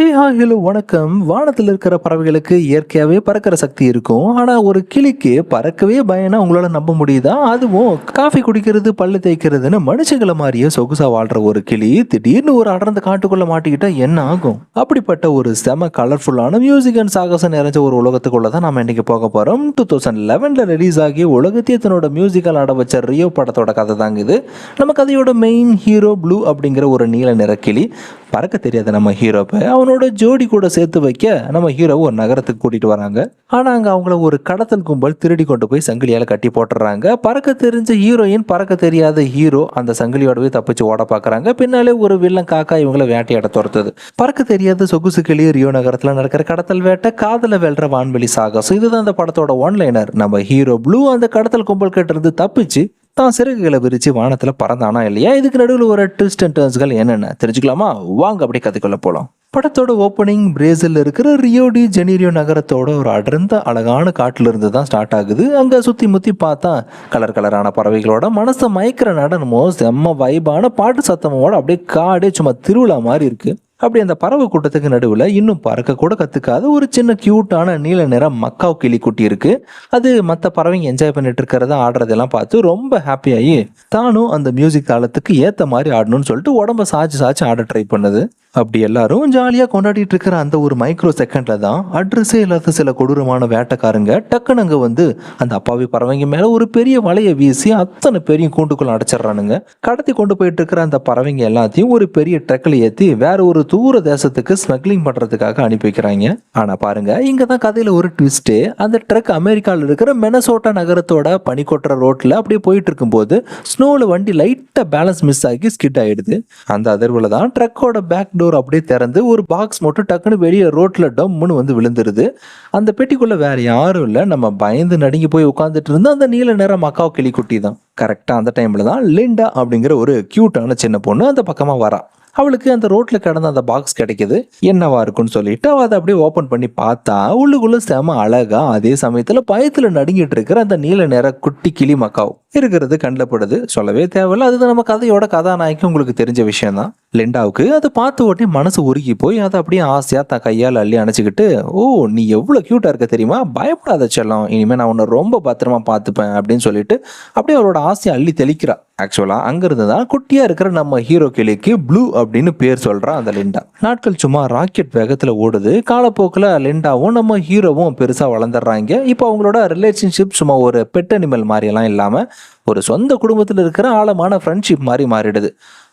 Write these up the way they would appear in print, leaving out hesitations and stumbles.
Hello வணக்கம். வானத்தில் இருக்கிற பறவைகளுக்கு இயற்கையாகவே பறக்கிற சக்தி இருக்கும். ஆனால் ஒரு கிளிக்கு பறக்கவே பயனா உங்களால நம்ப முடியுதா? அதுவும் காஃபி குடிக்கிறது, பல்லு தேய்க்கிறதுன்னு மனுஷங்களை மாதிரியே சொகுசா வாழ்ற ஒரு கிளி திடீர்னு ஒரு அடர்ந்த காட்டுக்குள்ள மாட்டிக்கிட்டா என்ன ஆகும்? அப்படிப்பட்ட ஒரு செம கலர்ஃபுல்லான மியூசிக் அண்ட் சாகசம் நிறைஞ்ச ஒரு உலகத்துக்குள்ள தான் நாம இன்னைக்கு போக போறோம். 2011 ரிலீஸ் ஆகி உலகத்தையே தன்னோட மியூசிக்கல் ஆட வச்ச ரியோ படத்தோட கதை தாங்க இது. நம்ம கதையோட மெயின் ஹீரோ ப்ளூ அப்படிங்கிற ஒரு நீல நிற கிளி. பறக்க தெரியாத நம்ம ஹீரோவை அவனோட ஜோடி கூட சேர்த்து வைக்க நம்ம ஹீரோவை ஒரு நகரத்துக்கு கூட்டிட்டு வராங்க. ஆனா அங்க அவங்கள ஒரு கடத்தல் கும்பல் திருடி கொண்டு போய் சங்கிலியால கட்டி போட்டுறாங்க. பறக்க தெரிஞ்ச ஹீரோயின், பறக்க தெரியாத ஹீரோ அந்த சங்கிலியோடவே தப்பிச்சு ஓட பாக்குறாங்க. பின்னாலே ஒரு வில்லன் காக்கா இவங்கள வேட்டையாட துரத்துது. பறக்க தெரியாத சொகுசு கிளி, ரியோ நகரத்துல நடக்கிற கடத்தல் வேட்டை, காதல வெல்ற வான்வெளி சாகசம், இதுதான் அந்த படத்தோட ஒன்லைனர். நம்ம ஹீரோ ப்ளூ அந்த கடத்தல் கும்பல் கிட்ட இருந்து தப்பிச்சு தான் சிறகுகளை விரிச்சு வானத்துல பறந்தானா இல்லையா? இதுக்கு நடுவில் ஒரு ட்விஸ்ட் அண்ட் டர்ன்ஸ்கள் என்னென்ன தெரிஞ்சுக்கலாமா? வாங்க அப்படியே கதைக்குள்ள போலாம். படத்தோட ஓப்பனிங் பிரேசில் இருக்கிற ரியோ டி ஜெனீரியோ நகரத்தோட ஒரு அடர்ந்த அழகான காட்டுல இருந்து தான் ஸ்டார்ட் ஆகுது. அங்க சுத்தி முத்தி பார்த்தா கலர் கலரான பறவைகளோட மனசை மயக்கிற நடனமோ, செம்ம வைபான பாட்டு சத்தமோட அப்படியே காடே சும்மா திருவிழா மாதிரி இருக்கு. அப்படி அந்த பறவை கூட்டத்துக்கு நடுவில் இன்னும் பறக்க கூட கத்துக்காத ஒரு சின்ன கியூட்டான நீல நிற மக்காவ் கிளி குட்டி இருக்கு. அது மற்ற பறவைங்க என்ஜாய் பண்ணிட்டு இருக்கிறத ஆடுறதெல்லாம் பார்த்து ரொம்ப ஹாப்பியாகி தானும் அந்த மியூசிக் தாளத்துக்கு ஏற்ற மாதிரி ஆடணும்னு சொல்லிட்டு உடம்ப சாச்சு சாச்சு ஆட ட்ரை பண்ணுது. அப்படி எல்லாரும் ஜாலியாக கொண்டாடிட்டு இருக்கிற அந்த ஒரு மைக்ரோ செகண்ட்ல தான் அட்ரஸே இல்லாத சில கொடூரமான வேட்டைக்காரங்க டக்குன்னு அங்கே வந்து அந்த அப்பாவி பறவைங்க மேலே ஒரு பெரிய வலையை வீசி அத்தனை பேரையும் கூண்டுக்குள்ள அடைச்சிடறானுங்க. கடத்தி கொண்டு போயிட்டு இருக்கிற அந்த பறவைங்க எல்லாத்தையும் ஒரு பெரிய ட்ரக்கில் ஏற்றி வேற ஒரு தூர தேசத்துக்கு ஸ்மக்லிங் பண்ணுறதுக்காக அனுப்பி வைக்கிறாங்க. ஆனால் பாருங்க, இங்கே தான் கதையில் ஒரு ட்விஸ்ட்டு. அந்த ட்ரக் அமெரிக்காவில் இருக்கிற மெனசோட்டா நகரத்தோட பனி கொட்டுற ரோட்டில் அப்படியே போயிட்டு இருக்கும்போது ஸ்னோவில் வண்டி லைட்டாக பேலன்ஸ் மிஸ் ஆகி ஸ்கிட் ஆயிடுது. அந்த அதிர்வில் தான் ட்ரக்கோட பேக் டோர் அப்படியே திறந்து ஒரு பாக்ஸ் மட்டும் டக்குன்னு வெளியே ரோட்ல டம்முன்னு வந்து விழுந்துருது. அந்த பெட்டிக்குள்ள வேற யாரும் இல்லை, நம்ம பயந்து நடுங்கி போய் உட்காந்துட்டு இருந்த அந்த நீல நிற மக்காவ் கிளி குட்டி தான். கரெக்டா அந்த டைம்ல தான் லிண்டா அப்படிங்கிற ஒரு கியூட்டான சின்ன பொண்ணு அந்த பக்கமா வரா. அவளுக்கு அந்த ரோட்ல கிடந்த அந்த பாக்ஸ் கிடைக்குது. என்னவா இருக்குன்னு சொல்லிட்டு அவ அதை அப்படியே ஓபன் பண்ணி பார்த்தா உள்ளுக்குள்ள செம அழகா, அதே சமயத்துல பயத்துல நடுங்கிட்டு இருக்கிற அந்த நீல நிற குட்டி கிளி மக்காவ் இருக்கிறது கண்ணில் படுது. சொல்லவே தேவையில்ல, அதுதான் நம்ம கதையோட கதாநாயகி. உங்களுக்கு தெரிஞ்ச விஷயம் தான். லிண்டாவுக்கு அதை பார்த்து ஓட்டி மனசு உருகி போய் அதை அப்படியே ஆசையா தான் கையால் அள்ளி அணைச்சிக்கிட்டு, ஓ நீ எவ்வளவு கியூட்டா இருக்க தெரியுமா, பயப்படாத செல்லம், இனிமே நான் உன்னை ரொம்ப பத்திரமா பார்த்துப்பேன் அப்படின்னு சொல்லிட்டு அப்படியே அவரோட ஆசையை அள்ளி தெளிக்கிறா. ஆக்சுவலா அங்கிருந்து தான் குட்டியா இருக்கிற நம்ம ஹீரோ கிளிக்கு ப்ளூ அப்படின்னு பேர் சொல்றான் அந்த லிண்டா. நாட்கள் சும்மா ராக்கெட் வேகத்துல ஓடுது. காலப்போக்கில் லிண்டாவும் நம்ம ஹீரோவும் பெருசா வளர்ந்துடுறாங்க. இப்போ அவங்களோட ரிலேஷன்ஷிப் சும்மா ஒரு பெட் அனிமல் மாதிரி எல்லாம் இல்லாம ஒரு சொந்த குடும்பத்தில் இருக்கிற ஆழமான ஃப்ரெண்ட்ஷிப் மாதிரி மாறிடுது.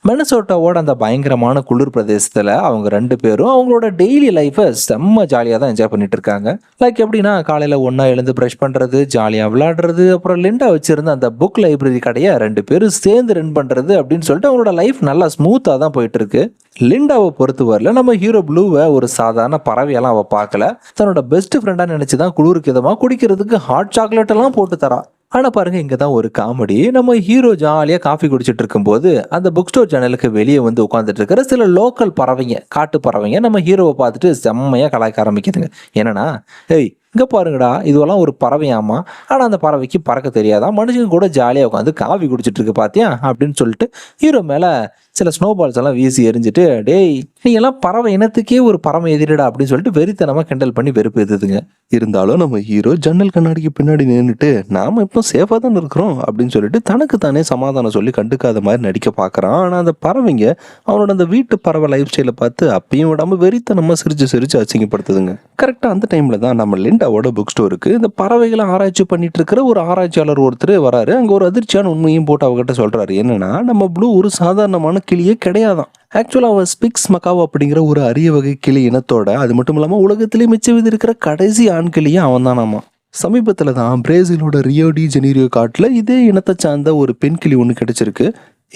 மெனசோட்டாவோட அந்த பயங்கரமான குளிர் பிரதேசத்தில் அவங்க ரெண்டு பேரும் அவங்களோட டெய்லி லைஃப்பை செம்ம ஜாலியாக தான் என்ஜாய் பண்ணிட்டு இருக்காங்க. லைக் எப்படின்னா, காலையில் ஒன்றா எழுந்து ப்ரஷ் பண்ணுறது, ஜாலியாக விளையாடுறது, அப்புறம் லிண்டா வச்சிருந்த அந்த புக் லைப்ரரி கடையை ரெண்டு பேரும் சேர்ந்து ரன் பண்ணுறது அப்படின்னு சொல்லிட்டு அவங்களோட லைஃப் நல்லா ஸ்மூத்தாக தான் போயிட்டு இருக்கு. லிண்டாவை பொறுத்து வரல நம்ம ஹீரோ ப்ளூவை ஒரு சாதாரண பறவையெல்லாம் அவள் பார்க்கல. தன்னோட பெஸ்ட் ஃப்ரெண்டாக நினச்சி தான் குளிருக்கு இதமாக குடிக்கிறதுக்கு ஹாட் சாக்லேட் எல்லாம் போட்டு தரா. ஆனால் பாருங்க, இங்கே தான் ஒரு காமெடி. நம்ம ஹீரோ ஜாலியாக காஃபி குடிச்சிட்டு இருக்கும்போது அந்த புக் ஸ்டோர் ஜன்னலுக்கு வெளியே வந்து உட்காந்துட்டு இருக்கிற சில லோக்கல் பறவைங்க, காட்டு பறவைங்க நம்ம ஹீரோவை பார்த்துட்டு செம்மையாக கலாய்க்க ஆரம்பிக்குதுங்க. என்னன்னா, ஏய் இங்கே பாருங்கடா, இதுவெல்லாம் ஒரு பறவையாமா, ஆனால் அந்த பறவைக்கு பறக்க தெரியாதான், மனுஷங்க கூட ஜாலியாக உட்காந்து காஃபி குடிச்சிட்டு இருக்கு பார்த்தியா அப்படின்னு சொல்லிட்டு ஹீரோ மேலே சில ஸ்னோபால்ஸ் எல்லாம் வீசி எரிஞ்சிட்டு, டேய் நீ எல்லாம் பறவை இனத்துக்கே ஒரு பறவை எதிரிடா அப்படின்னு சொல்லிட்டு வெறித்தனமாக கிண்டல் பண்ணி வெறுப்பு எதுதுங்க. இருந்தாலும் நம்ம ஹீரோ ஜன்னல் கண்ணாடிக்கு பின்னாடி நின்றுட்டு நாம இப்போ சேஃபாக தான் இருக்கிறோம் அப்படின்னு சொல்லிட்டு தனக்கு தானே சமாதானம் சொல்லி கண்டுக்காத மாதிரி நடிக்க பார்க்குறான். ஆனால் அந்த பறவைங்க அவனோட அந்த வீட்டு பறவை லைஃப் ஸ்டைலை பார்த்து அப்பயும் விடாமல் வெறித்தனமாக சிரிச்சு சிரிச்சு அசிங்கப்படுத்துதுங்க. கரெக்டாக அந்த டைமில் தான் நம்ம லிண்டாவோட புக் ஸ்டோருக்கு இந்த பறவைகளை ஆராய்ச்சி பண்ணிட்டு இருக்கிற ஒரு ஆராய்ச்சியாளர் ஒருத்தர் வராரு. அங்கே ஒரு அதிர்ச்சியான உண்மையும் போட்டு அவகிட்ட சொல்றாரு. என்னன்னா, நம்ம ப்ளூ ஒரு சாதாரணமான கிளியே கிடையாதான். ஆக்சுவலாக அவன் ஸ்பிக்ஸ் மக்காவ் அப்படிங்கிற ஒரு அரிய வகை கிளி இனத்தோட, அது மட்டும் இல்லாமல் உலகத்திலே மிச்ச விதி இருக்கிற கடைசி ஆண் கிளியே அவன் தானாமா. சமீபத்தில் தான் பிரேசிலோட ரியோ டி ஜெனீரியோ காட்டில் இதே இனத்தை சார்ந்த ஒரு பெண் கிளி ஒன்று கிடைச்சிருக்கு.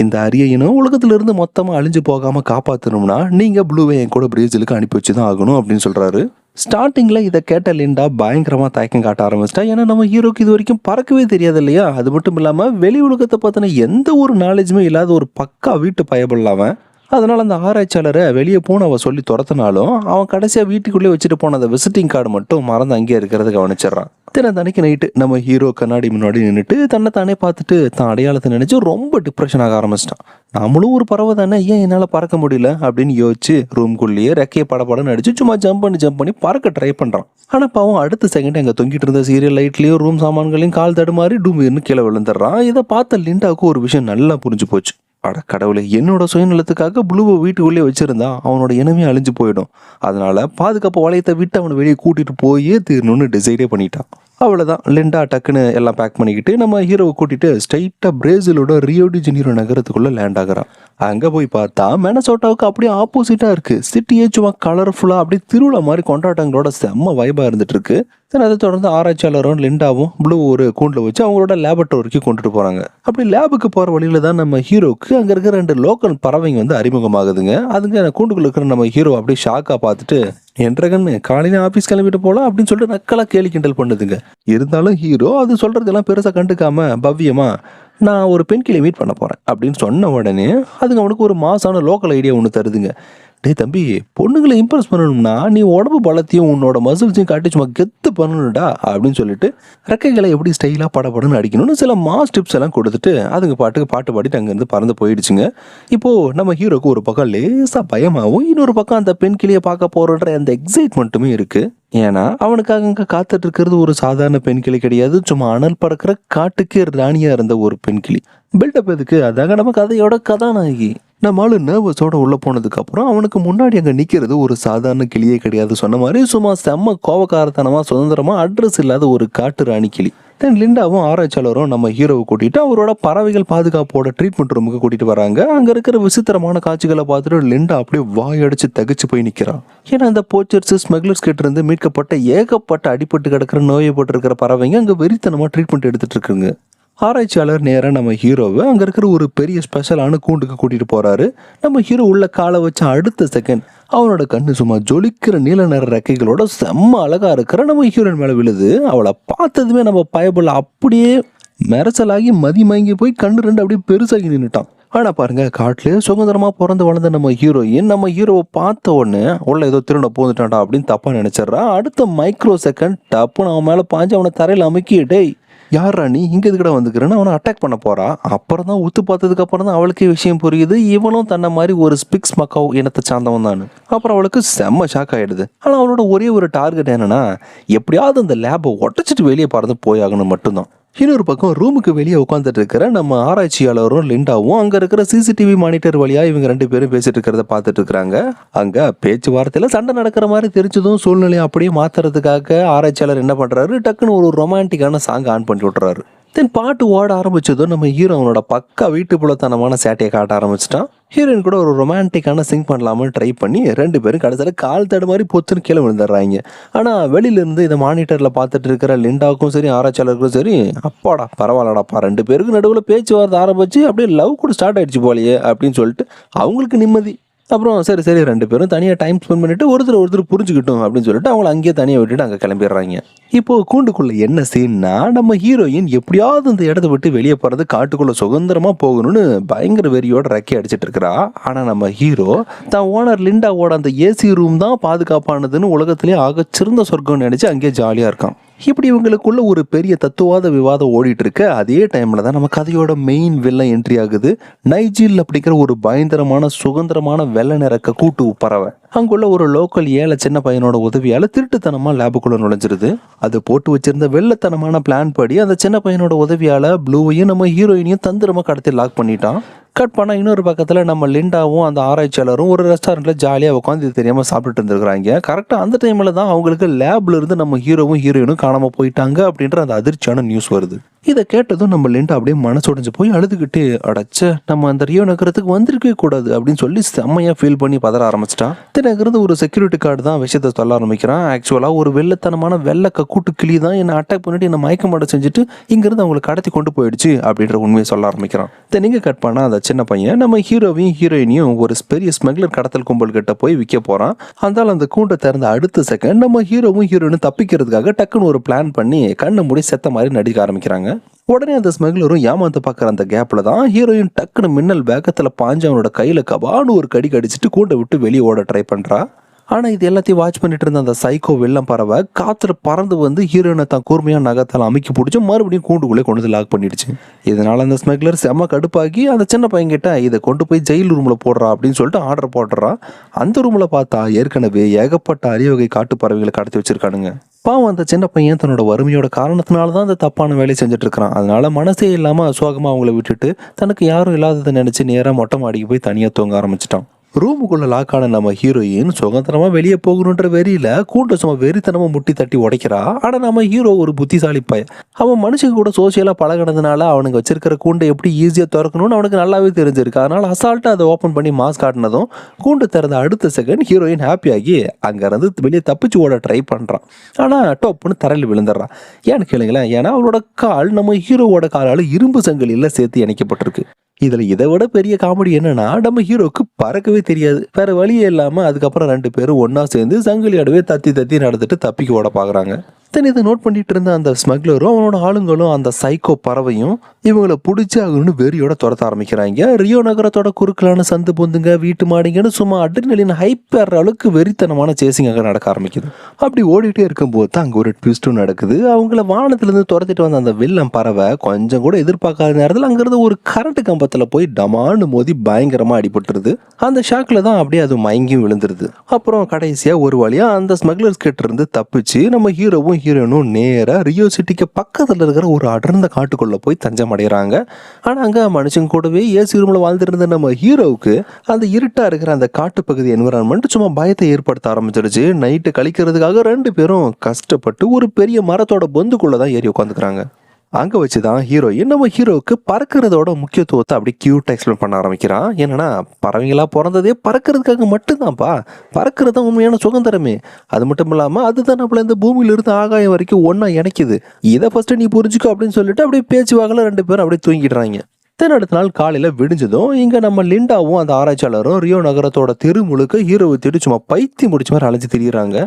இந்த அரிய இனம் உலகத்திலிருந்து மொத்தமாக அழிஞ்சு போகாமல் காப்பாற்றணும்னா நீங்கள் ப்ளூவை என் கூட பிரேசிலுக்கு அனுப்பி வச்சு தான் ஆகணும் அப்படின்னு சொல்கிறாரு. ஸ்டார்டிங்கில் இதை கேட்ட லிண்டா பயங்கரமாக தயக்கம் காட்ட ஆரம்பிச்சிட்டா. ஏன்னா நம்ம ஹீரோக்கு இது வரைக்கும் பறக்கவே தெரியாது இல்லையா? அது மட்டும் இல்லாமல் வெளி உலகத்தை பற்றின எந்த ஒரு நாலேஜுமே இல்லாத ஒரு பக்கா வீட்டு பயப்படலாம. அதனால் அந்த ஆராய்ச்சியாளரை வெளியே போன அவன் சொல்லி துரத்தினாலும் அவன் கடைசியாக வீட்டுக்குள்ளே வச்சுட்டு போன அந்த விசிட்டிங் கார்டு மட்டும் மறந்து அங்கேயே இருக்கிறத கவனிச்சிடறான். தினத்தன்னைக்கு நைட்டு நம்ம ஹீரோ கண்ணாடி முன்னாடி நின்றுட்டு தன்னை தானே பார்த்துட்டு தான் அடையாளத்தை நினைச்சு ரொம்ப டிப்ரெஷன் ஆக ஆரம்பிச்சிட்டான். நம்மளும் ஒரு பறவை தானே, ஏன் என்னால் பறக்க முடியல அப்படின்னு யோசிச்சு ரூம்குள்ளேயே ரெக்கையை படப்படன்னு அடிச்சு சும்மா ஜம்ப் பண்ணி பறக்க ட்ரை பண்ணுறான். ஆனால் பாவம் அடுத்த செகண்ட் அங்கே தொங்கிட்டு இருந்த சீரியல் லைட்லேயும் ரூம் சாமான்களையும் கால் தடுமாறி டூமின்னு கீழே விழுந்துடுறான். இதை பார்த்த லிண்டாவுக்கு ஒரு விஷயம் நல்லா புரிஞ்சு போச்சு. அட கடவுளே, என்னோட சுயநலத்துக்காக ப்ளூவை வீட்டுக்குள்ளேயே வச்சிருந்தா அவனோட இனமே அழிஞ்சு போயிடும். அதனால பாதுகாப்பு வளையத்தை விட்டு அவனை வெளியே கூட்டிட்டு போயே தீரணும்னு டிசைடே பண்ணிட்டான். அவ்வளோதான், லிண்டா டக்குன்னு எல்லாம் பேக் பண்ணிக்கிட்டு நம்ம ஹீரோவை கூட்டிட்டு ஸ்ட்ரைட்டாக பிரேசிலோட ரியோ டி ஜெனீரோ நகரத்துக்குள்ள லேண்ட் ஆகுறான். அங்கே போய் பார்த்தா மெனசோட்டாவுக்கு அப்படியே ஆப்போசிட்டாக இருக்கு. சிட்டியே சும்மா கலர்ஃபுல்லாக அப்படியே திருவிழா மாதிரி கொண்டாட்டங்களோட செம்ம வைபாக இருந்துட்டு இருக்கு. அதை தொடர்ந்து ஆராய்ச்சியாளரும் லிண்டாவும் ப்ளூ ஒரு கூண்டில் வச்சு அவங்களோட லேபரட்டரிக்கு கொண்டுட்டு போகிறாங்க. அப்படி லேபுக்கு போகிற வழியில தான் நம்ம ஹீரோக்கு அங்கே இருக்கிற 2 லோக்கல் பறவைங்க வந்து அறிமுகமாகுதுங்க. அதுங்க கூண்டுக்குள்ள இருக்கிற நம்ம ஹீரோ அப்படியே ஷாக்காக பார்த்துட்டு, என்றகன்னு காலையில ஆஃபீஸ் கிளம்பிட்டு போகலாம் அப்படின்னு சொல்லிட்டு நக்கலாக கேலி கிண்டல் பண்ணுதுங்க. இருந்தாலும் ஹீரோ அது சொல்கிறதெல்லாம் பெருசாக கண்டுக்காம பவ்யமா, நான் ஒரு பெண் கிளியை மீட் பண்ண போகிறேன் அப்படின்னு சொன்ன உடனே அதுங்க அவனுக்கு ஒரு மாசான லோக்கல் ஐடியா ஒன்று தருதுங்க. டேய் தம்பி, பொண்ணுங்களை இம்ப்ரெஸ் பண்ணணும்னா நீ உடம்பு பலத்தையும் உன்னோட மசில்ஸையும் காட்டி சும்மா கெத்து பண்ணணும்டா அப்படின்னு சொல்லிட்டு ரெக்கைகளை எப்படி ஸ்டைலாக படப்படன்னு அடிக்கணும்னு சில மாஸ் டிப்ஸ் எல்லாம் கொடுத்துட்டு அதுங்க பாட்டுக்கு பாட்டு பாடிட்டு அங்கேருந்து பறந்து போயிடுச்சுங்க. இப்போது நம்ம ஹீரோக்கு ஒரு பக்கம் லேசாக பயமாகவும் இன்னொரு பக்கம் அந்த பெண் கிளியை பார்க்க போகிறன்ற அந்த எக்ஸைட்மெண்ட்டுமே இருக்குது. ஏன்னா அவனுக்காக அங்கே காத்துட்டு இருக்கிறது ஒரு சாதாரண பெண் கிளி கிடையாது, சும்மா அனல் பறக்கிற காட்டுக்கு ராணியாக இருந்த ஒரு பெண் கிளி. பில்டப் எதுக்கு, அதாங்க நம்ம கதையோட கதாநாயகி. நம்மளால நர்வஸோட உள்ள போனதுக்கு அப்புறம் அவனுக்கு முன்னாடி அங்கே நிற்கிறது ஒரு சாதாரண கிளியே கிடையாது. சொன்ன மாதிரி சும்மா செம்ம கோவக்காரத்தனமாக சுதந்திரமா அட்ரஸ் இல்லாத ஒரு காட்டு ராணி கிளி. தென் லிண்டாவும் ஆராய்ச்சியாளரும் நம்ம ஹீரோவை கூட்டிட்டு அவரோட பறவைகள் பாதுகாப்போட ட்ரீட்மெண்ட் ரூமுக்கு கூட்டிட்டு வராங்க. அங்க இருக்கிற விசித்திரமான காட்சிகளை பார்த்துட்டு லிண்டா அப்படியே வாயடிச்சு தகச்சு போய் நிற்கிறான். ஏன்னா அந்த போச்சர்ஸ் ஸ்மக்லர்ஸ் கிட்ட இருந்து மீட்கப்பட்ட ஏகப்பட்ட அடிபட்டு கிடக்கிற நோயப்பட்டு இருக்கிற பறவைங்க அங்கே வெறித்தனமா ட்ரீட்மெண்ட் எடுத்துட்டு இருக்குங்க. ஆராய்ச்சியாளர் நேராக நம்ம ஹீரோவை அங்கே இருக்கிற ஒரு பெரிய ஸ்பெஷலான கூண்டுக்கு கூட்டிகிட்டு போகிறாரு. நம்ம ஹீரோ உள்ள காலை வச்ச அடுத்த செகண்ட் அவனோட கண்ணு சும்மா ஜொலிக்கிற நீல நிற ரெக்கைகளோட செம்ம அழகாக இருக்கிற நம்ம ஹீரோயின் மேலே விழுது. அவளை பார்த்ததுமே நம்ம பயபுள்ள அப்படியே மெரசலாகி மதிமயங்கி போய் கண்ணு 2 அப்படியே பெருசாகி நின்றுட்டான். ஆனால் பாருங்க, காட்டிலே சுதந்திரமாக பிறந்து வளர்ந்த நம்ம ஹீரோயின் நம்ம ஹீரோவை பார்த்த உடனே உள்ள ஏதோ திருட போந்துட்டான்டா அப்படின்னு தப்பாக நினச்சிட்றா. அடுத்த மைக்ரோ செகண்ட் டப்புன்னு அவன் மேலே பாஞ்சு அவனை தரையில் அமுக்கி, டேய் யாரா நீ இங்கே இதுக்கிட வந்துக்கிறேன்னு அவனை அட்டாக் பண்ண போறா. அப்புறம் தான் உத்து பார்த்ததுக்கு அப்புறம் தான் அவளுக்கே விஷயம் புரியுது, இவனும் தன்னை மாதிரி ஒரு ஸ்பிக்ஸ் மக்காவ் இனத்தை சார்ந்தவன் தான். அப்புறம் அவளுக்கு செம்ம ஷாக் ஆயிடுது. ஆனால் அவளோட ஒரே ஒரு டார்கெட் என்னன்னா, எப்படியாவது அந்த லேபை உடச்சிட்டு வெளியே பறந்து போயாகணும் மட்டும்தான். இன்னொரு பக்கம் ரூமுக்கு வெளியே உட்காந்துட்டு இருக்கிற நம்ம ஆராய்ச்சியாளரும் லிண்டாவும் அங்க இருக்கிற சிசிடிவி மானிட்டர் வழியா இவங்க 2 பேரும் பேசிட்டு இருக்கிறத பார்த்துட்டு இருக்கிறாங்க. அங்க பேச்சுவார்த்தையில சண்டை நடக்கிற மாதிரி தெரிஞ்சதும் சூழ்நிலையை அப்படியே மாத்துறதுக்காக ஆராய்ச்சியாளர் என்ன பண்றாரு, டக்குன்னு ஒரு ரொமான்டிக்கான சாங் ஆன் பண்ணி விட்டுறாரு. தென் பாட்டு ஓட ஆரம்பிச்சதும் நம்ம ஹீரோ அவனோட பக்கா வீட்டு புலத்தனமான சேட்டையை காட்ட ஆரம்பிச்சிட்டான். ஹீரோயின் கூட ஒரு ரொமான்டிக்கான சிங் பண்ணலாமல் ட்ரை பண்ணி 2 பேரும் கடைசியில் கால் தடு மாதிரி பொத்துன்னு கீழே விழுந்துடுறாங்க. ஆனால் வெளியிலேருந்து இதை மானிட்டரில் பார்த்துட்டு இருக்கிற லிண்டாவுக்கும் சரி ஆராய்ச்சியாளருக்கும் சரி, அப்பாடா பரவாயில்லடாப்பா 2 பேருக்கு நடுவில் பேச்சுவார்த்தை ஆரம்பிச்சு அப்படியே லவ் கூட ஸ்டார்ட் ஆயிடுச்சு போலையே அப்படின்னு சொல்லிட்டு அவங்களுக்கு நிம்மதி. அப்புறம் சரி 2 பேரும் தனியாக டைம் ஸ்பெண்ட் பண்ணிட்டு ஒருத்தர் புரிஞ்சுக்கிட்டோம் அப்படின்னு சொல்லிட்டு அவங்கள அங்கேயே தனியாக விட்டுட்டு அங்கே கிளம்பிடுறாங்க. இப்போ கூண்டுக்குள்ள என்ன சீன்னா, நம்ம ஹீரோயின் எப்படியாவது இந்த இடத்த விட்டு வெளியே போகிறது, காட்டுக்குள்ள சுதந்திரமா போகணும்னு பயங்கர வெறியோட ரெக்கை அடிச்சிட்டு இருக்கிறா. ஆனால் நம்ம ஹீரோ தான் ஓனர் லிண்டாவோட அந்த ஏசி ரூம் தான் பாதுகாப்பானதுன்னு உலகத்திலே ஆகச்சிறந்த சொர்க்கம்னு நினைச்சு அங்கேயே ஜாலியாக இருக்கான். இப்படி இவங்களுக்குள்ள ஒரு பெரிய தத்துவாத விவாதம் ஓடிட்டு இருக்கு. அதே டைம்ல தான் நம்ம கதையோட மெயின் வில்லன் என்ட்ரி ஆகுது. நைஜீல் அப்படிங்கிற ஒரு பயங்கரமான சுதந்திரமான வெள்ளை நிறக்க கூட்டு பறவை அங்குள்ள ஒரு லோக்கல் ஏழை சின்ன பையனோட உதவியால திருட்டுத்தனமா லேபுக்குள்ள நுழைஞ்சிருது. அது போட்டு வச்சிருந்த வெள்ளத்தனமான பிளான் படி அந்த சின்ன பையனோட உதவியால ப்ளூவையும் நம்ம ஹீரோயினையும் தந்திரமா கடத்தி லாக் பண்ணிட்டான். கட் பண்ணா இன்னொரு பக்கத்துல நம்ம லிண்டாவும் அந்த ஆராய்ச்சியாளரும் ஒரு ரெஸ்டாரண்ட்ல ஜாலியா உட்காந்து இது தெரியாம சாப்பிட்டுட்டு இருந்திருக்கிறாங்க. கரெக்டா அந்த டைம்ல தான் அவங்களுக்கு லேப்ல இருந்து நம்ம ஹீரோவும் ஹீரோயினும் காணாம போயிட்டாங்க அப்படின்ற அந்த அதிர்ச்சியான நியூஸ் வருது. இதை கேட்டதும் நம்ம லிண்டா அப்படியே மனசுடைஞ்சு போய் அழுதுகிட்டு, அடைச்ச நம்ம அந்த ரியோ நகரத்துக்கு வந்திருக்கவே கூடாது அப்படின்னு சொல்லி செம்மையா ஃபீல் பண்ணி பதற ஆரம்பிச்சிட்டான். தினகிறது ஒரு செக்யூரிட்டி கார்டு தான் விஷயத்த சொல்ல ஆரம்பிக்கிறான். ஆக்சுவலா ஒரு வெள்ளத்தனமான வெள்ளை கூட்டு கிளி தான் என்னை அட்டாக் பண்ணிட்டு என்னை மயக்கமாட செஞ்சுட்டு இங்கிருந்து அவங்களை கடத்தி கொண்டு போயிடுச்சு அப்படின்ற உண்மையை சொல்ல ஆரம்பிக்கிறான். நீங்க கட் பண்ணா அந்த சின்ன பையன் நம்ம ஹீரோவையும் ஹீரோயினையும் ஒரு பெரிய ஸ்மக்லர் கடத்தல் கும்பல் கிட்ட போய் விற்க போறான். அதனால அந்த கூண்டை திறந்த அடுத்த செகண்ட் நம்ம ஹீரோவும் ஹீரோயினும் தப்பிக்கிறதுக்காக டக்குன்னு ஒரு பிளான் பண்ணி கண்ணு மூடி செத்த மாதிரி நடிக்க ஆரம்பிக்கிறாங்க. உடனே அந்த ஸ்மக்லரும் ஏமாந்து பார்க்குற அந்த கேப்ல தான் ஹீரோயின் டக்குன்னு மின்னல் வேகத்துல பாஞ்சு அவனோட கையில கபான்னு ஒரு கடி கடிச்சிட்டு கூண்டை விட்டு வெளியே ஓட ட்ரை பண்றா. ஆனா இது எல்லாத்தையும் வாட்ச் பண்ணிட்டு இருந்த அந்த சைக்கோ வெள்ளம் பறவை காத்துல பறந்து வந்து ஹீரோயினை தான் கூர்மையான நகத்தால் அமைக்கி பிடிச்சி மறுபடியும் கூண்டுக்குள்ளே கொண்டு வந்து லாக் பண்ணிடுச்சு. இதனால அந்த ஸ்மக்லர் செம்ம கடுப்பாகி அந்த சின்ன பையன் கிட்ட இதை கொண்டு போய் ஜெயில் ரூம்ல போடுறா அப்படின்னு சொல்லிட்டு ஆர்டர் போடுறா. அந்த ரூம்ல பார்த்தா ஏற்கனவே ஏகப்பட்ட அரிய வகை காட்டு பறவைகளை கடத்தி வச்சிருக்கானுங்க. பாவம் அந்த சின்ன பையன் தன்னோட வறுமையோட காரணத்தினால தான் அந்த தப்பான வேலையை செஞ்சுட்டு இருக்கிறான். அதனால மனசே இல்லாம அசுவாகமா அவங்கள விட்டுட்டு தனக்கு யாரும் இல்லாததை நினைச்சு நேரா மொட்டை மாடிக்கு போய் தனியா தூங்க ஆரம்பிச்சிட்டான். ரூமுக்குள்ள லாக்கான நம்ம ஹீரோயின் சுதந்திரமா வெளியே போகணுன்ற வெறியில கூட்ட சும்மா வெறித்தனமா முட்டி தட்டி உடைக்கிறா. ஆனா நம்ம ஹீரோ ஒரு புத்திசாலி பையன். அவன் மனுஷங்க கூட சோசியலா பழகினதுனால அவனுக்கு வச்சிருக்கிற கூண்டை எப்படி ஈஸியா திறக்கணும்னு அவனுக்கு நல்லாவே தெரிஞ்சிருக்கு. அதனால அசால்ட்டா அதை ஓப்பன் பண்ணி மாஸ்க் காட்டினதும் கூண்டு திறந்த அடுத்த செகண்ட் ஹீரோயின் ஹாப்பியாகி அங்க இருந்து வெளியே தப்பிச்சு ஓட ட்ரை பண்றான். ஆனா டொப்புன்னு தரையில் விழுந்துடுறான். ஏன்னு கேளுங்களேன், ஏன்னா அவளோட கால் நம்ம ஹீரோவோட காலால இரும்பு சங்கிலியில சேர்த்து இணைக்கப்பட்டிருக்கு. இதுல இதை விட பெரிய காமெடி என்னன்னா, நம்ம ஹீரோக்கு பறக்கவே தெரியாது. வேற வழியே இல்லாம அதுக்கப்புறம் 2 பேரும் ஒன்னா சேர்ந்து சங்கிலியாடவே தத்தி தத்தி நடந்துட்டு தப்பிக்க ஓட பாக்குறாங்க. இதை நோட் பண்ணிட்டு இருந்த அந்த ஸ்மக்லரும் அவனோட ஆளுங்களும் அந்த சைக்கோ பறவையும் இவங்களை பிடிச்சி ஆகணும்னு வெறியோட துரத்த ஆரம்பிக்கிறாங்க. ரியோ நகரத்தோட குறுக்கலான சந்து பொந்துங்க வீட்டு மாடிங்கன்னு சும்மா அட்ரினலின் ஹைப்பர் அளவுக்கு வெறித்தனமான சேசிங் அங்கே நடக்க ஆரம்பிக்குது. அப்படி ஓடிட்டே இருக்கும்போது தான் அங்கே ஒரு ட்விஸ்டும் நடக்குது. அவங்கள வானத்திலிருந்து துரத்திட்டு வந்த அந்த வில்லம் பறவை கொஞ்சம் கூட எதிர்பார்க்காத நேரத்தில் அங்கிருந்து ஒரு கரண்ட் கம்பத்தில் போய் டமான்னு மோதி பயங்கரமா அடிபட்டுருது. அந்த ஷாக்ல தான் அப்படியே அது மயங்கியும் விழுந்துருது. அப்புறம் கடைசியா ஒரு வழியா அந்த ஸ்மக்லர்ஸ் கிட்ட இருந்து தப்பிச்சு நம்ம ஹீரோவும் ஹீரோனும் நேரா ரியோ சிட்டிக்கு பக்கத்துல இருக்கிற ஒரு அடர்ந்த காட்டுக்குள்ள போய் தஞ்சம் அடைகிறாங்க. ஆனா அங்க மனுஷங்க கூடவே ஏசி ரூம்ல வாழ்ந்துட்டு இருந்த நம்ம ஹீரோவுக்கு அந்த இருட்டா இருக்கிற அந்த காட்டு பகுதி என்விரான்மெண்ட் சும்மா பயத்தை ஏற்படுத்த ஆரம்பிச்சிருச்சு. நைட்டு கழிக்கிறதுக்காக 2 பேரும் கஷ்டப்பட்டு ஒரு பெரிய மரத்தோட பொந்துக்குள்ளதான் ஏறி உட்காந்துக்கிறாங்க. அங்கே வச்சு தான் ஹீரோயின் நம்ம ஹீரோவுக்கு பறக்கிறதோட முக்கியத்துவத்தை அப்படி கியூட்டாக எக்ஸ்பிளைன் பண்ண ஆரம்பிக்கிறான். என்னன்னா, பறவைங்களா பிறந்ததே பறக்கிறதுக்காக மட்டும்தான்ப்பா. பறக்கிறது தான் உண்மையான சுதந்திரமே. அது மட்டும் இல்லாமல் அதுதான் நம்மள இந்த பூமியிலிருந்து ஆகாயம் வரைக்கும் ஒன்றா இணைக்குது. இதை ஃபர்ஸ்ட் நீ புரிஞ்சுக்கோ அப்படின்னு சொல்லிட்டு அப்படியே பேச்சு வாக்கில் 2 பேரும் அப்படியே தூங்கிடுறாங்க. அடுத்த நாள் காலையில் விடிஞ்சதும் இங்கே நம்ம லிண்டாவும் அந்த ஆராய்ச்சியாளரும் ரியோ நகரத்தோட தெரு முழுக்க ஹீரோவை தேடி சும்மா பைத்தி முடிச்ச மாதிரி அலைஞ்சு திரியிறாங்க.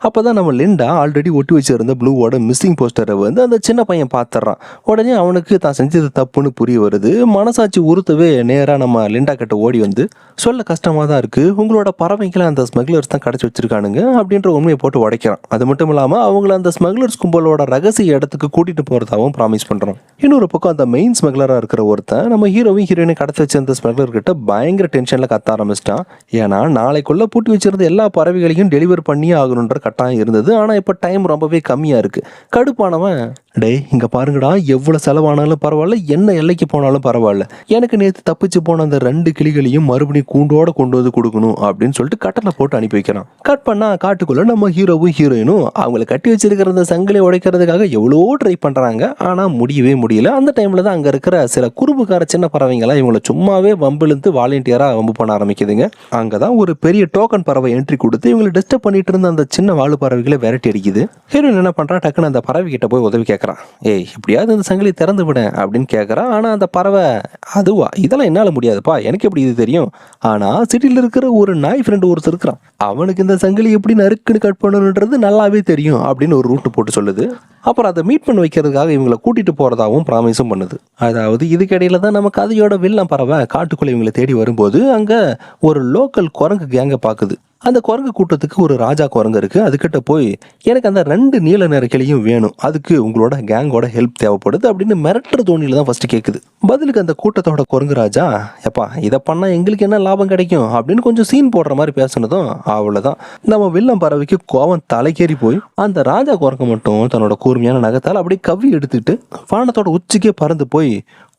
அப்போதான் நம்ம லிண்டா ஆல்ரெடி ஒட்டி வச்சிருந்த ப்ளூவோட மிஸ்ஸிங் போஸ்டரை வந்து அந்த சின்ன பையன் பார்த்துட்றான். உடனே அவனுக்கு தான் செஞ்சது தப்புன்னு புரிய வருது. மனசாட்சி உறுத்தவே நேராக நம்ம லிண்டா கிட்ட ஓடி வந்து சொல்ல கஷ்டமாக தான் இருக்குது, உங்களோட பறவைங்களை அந்த ஸ்மக்லர்ஸ் தான் கிடச்சி வச்சிருக்கானுங்க அப்படின்ற உண்மையை போட்டு உடைக்கிறான். அது மட்டும் இல்லாமல் அவங்கள அந்த ஸ்மக்லர்ஸ் கும்பலோட ரகசிய இடத்துக்கு கூட்டிகிட்டு போகிறதாகவும் ப்ராமிஸ் பண்ணுறான். இன்னொரு பக்கம் அந்த மெயின் ஸ்மக்லராக இருக்கிற ஒருத்தன் நம்ம ஹீரோவையும் ஹீரோயினை கடத்தி வச்சிருந்த ஸ்மக்லர் கிட்ட பயங்கர டென்ஷனில் கத்த ஆரம்பிச்சிட்டான். ஏன்னா நாளைக்குள்ளே பூட்டி வச்சிருந்த எல்லா பறவைகளையும் டெலிவர் பண்ணியே ஆகணுன்ற கட்டாயம் இருந்தது. ஆனா இப்ப டைம் ரொம்பவே கம்மியா இருக்கு. கடுப்பானவன், டேய் இங்க பாருங்கடா, எவ்வளவு செலவானாலும் பரவாயில்ல, என்ன எல்லைக்கு போனாலும் பரவாயில்ல, எனக்கு நேற்று தப்பிச்சு போன அந்த 2 கிளிகளையும் மறுபடியும் கூண்டோட கொண்டு வந்து கொடுக்கணும் அப்படின்னு சொல்லிட்டு கட்டளை போட்டு அனுப்பி வைக்கிறான். கட் பண்ணா காட்டுக்குள்ள நம்ம ஹீரோவும் ஹீரோயினும் அவங்களை கட்டி வச்சிருக்கிற அந்த சங்கிலியை உடைக்கிறதுக்காக எவ்வளோ ட்ரை பண்றாங்க. ஆனா முடியவே முடியல. அந்த டைம்ல தான் அங்க இருக்கிற சில குறும்புக்கார சின்ன பறவைங்களாம் இவங்களை சும்மாவே வம்பிழுத்து வாலண்டியரா வம்பு பண்ண ஆரம்பிக்குதுங்க. அங்கதான் ஒரு பெரிய டோக்கன் பறவை என்ட்ரி கொடுத்து இவங்களை டிஸ்டர்ப் பண்ணிட்டு இருந்த அந்த சின்ன வாழு பறவைகளை விரட்டி அடிக்குது. ஹீரோயின் என்ன பண்றா, டக்குன்னு அந்த பறவை கிட்ட போய் உதவி கேட்கறான். ஏய் எப்படியாவது இந்த சங்கிலி திறந்து விட அப்படின்னு கேட்கறான். ஆனா அந்த பறவை, அதுவா, இதெல்லாம் என்னால முடியாதுப்பா, எனக்கு எப்படி இது தெரியும், ஆனா சிட்டில இருக்கிற ஒரு நாய் ஃப்ரெண்ட் ஒருத்தர் இருக்கிறான், அவனுக்கு இந்த சங்கிலி எப்படி நறுக்குன்னு கட் பண்ணணுன்றது நல்லாவே தெரியும் அப்படின்னு ஒரு ரூட்டு போட்டு சொல்லுது. அப்புறம் அதை மீட் பண்ண வைக்கிறதுக்காக இவங்களை கூட்டிட்டு போறதாகவும் ப்ராமிஸும் பண்ணுது. அதாவது இதுக்கிடையில தான் நம்ம கதையோட வில்லன் பறவை காட்டுக்குள்ள இவங்களை தேடி வரும்போது அங்க ஒரு லோக்கல் குரங்கு கேங்க பாக்குது. அந்த குரங்கு கூட்டத்துக்கு ஒரு ராஜா குரங்கு இருக்கு. அதுக்கிட்ட போய் எனக்கு அந்த 2 நீல நிற கிளியும் வேணும், அதுக்கு உங்களோட கேங்கோட ஹெல்ப் தேவைப்படுது அப்படின்னு மிரட்டுற தோணியில தான் ஃபர்ஸ்ட் கேட்குது. பதிலுக்கு அந்த கூட்டத்தோட குரங்கு ராஜா, எப்பா இதை பண்ணா எங்களுக்கு என்ன லாபம் கிடைக்கும் அப்படின்னு கொஞ்சம் சீன் போடுற மாதிரி பேசுனதும் அவ்வளவுதான் நம்ம வில்லம் பறவைக்கு கோவம் தலைக்கேறி போய் அந்த ராஜா குரங்கு மட்டும் தன்னோட கூர்மையான நகத்தால் அப்படியே கவ்வி எடுத்துட்டு வானத்தோட உச்சிக்கே பறந்து போய்,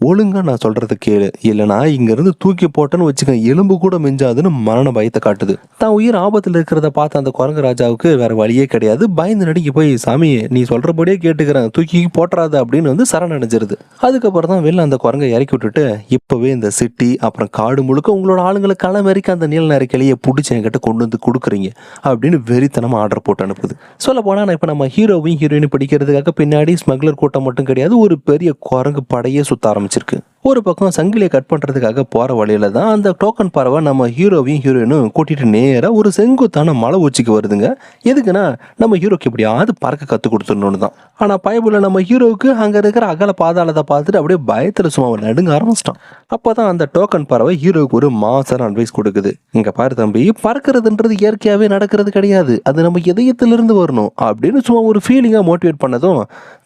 ஒழுங்கா நான் சொல்றது கேளு, இல்லைனா இங்க இருந்து தூக்கி போட்டேன்னு வச்சுக்க எலும்பு கூட மிஞ்சாதுன்னு மரண பயத்தை காட்டுது. தான் உயிர் ஆபத்தில் இருக்கிறத பார்த்த அந்த குரங்கு ராஜாவுக்கு வேற வழியே கிடையாது. பயந்து நடுங்கி போய், சாமி நீ சொல்றபடியே கேட்டுக்கிறேன், தூக்கி போட்டுறாது அப்படின்னு வந்து சரணடைஞ்சிருது. அதுக்கப்புறம் தான் வெளில அந்த குரங்கை இறக்கி விட்டுட்டு, இப்பவே இந்த சிட்டி அப்புறம் காடு முழுக்க உங்களோட ஆளுங்களை களமறிக்க அந்த நீல நிற கிளியை பிடிச்சி என்கிட்ட கொண்டு வந்து கொடுக்குறீங்க அப்படின்னு வெறித்தனமா ஆர்டர் போட்டு அனுப்புது. சொல்ல போனா நான் இப்ப நம்ம ஹீரோவையும் ஹீரோயினும் பிடிக்கிறதுக்காக பின்னாடி ஸ்மக்லர் கூட்டம் மட்டும் கிடையாது, ஒரு பெரிய குரங்கு படையே சுத்த ஆரம்பிச்சிருக்கு. ஒரு பக்கம் சங்கிலியை கட் பண்ணுறதுக்காக போகிற வழியில தான் அந்த டோக்கன் பறவை நம்ம ஹீரோவையும் ஹீரோயினும் கூட்டிகிட்டு நேராக ஒரு செங்குத்தான மலை உச்சிக்கு வருதுங்க. எதுக்குன்னா நம்ம ஹீரோக்கு எப்படியாவது பறக்க கற்றுக் கொடுத்துடணுன்னு தான். ஆனால் பயபுள்ள நம்ம ஹீரோவுக்கு அங்கே இருக்கிற அகல பாதாளத்தை பார்த்துட்டு அப்படியே பயத்தில் சும்மா நடுங்க ஆரம்பிச்சிட்டான். அப்போ தான் அந்த டோக்கன் பறவை ஹீரோவுக்கு ஒரு மாசான அட்வைஸ் கொடுக்குது. இங்கே பாரு தம்பி, பறக்கிறதுன்றது இயற்கையாகவே நடக்கிறது கிடையாது, அது நம்ம இதயத்திலிருந்து வரணும் அப்படின்னு சும்மா ஒரு ஃபீலிங்காக மோட்டிவேட் பண்ணதும்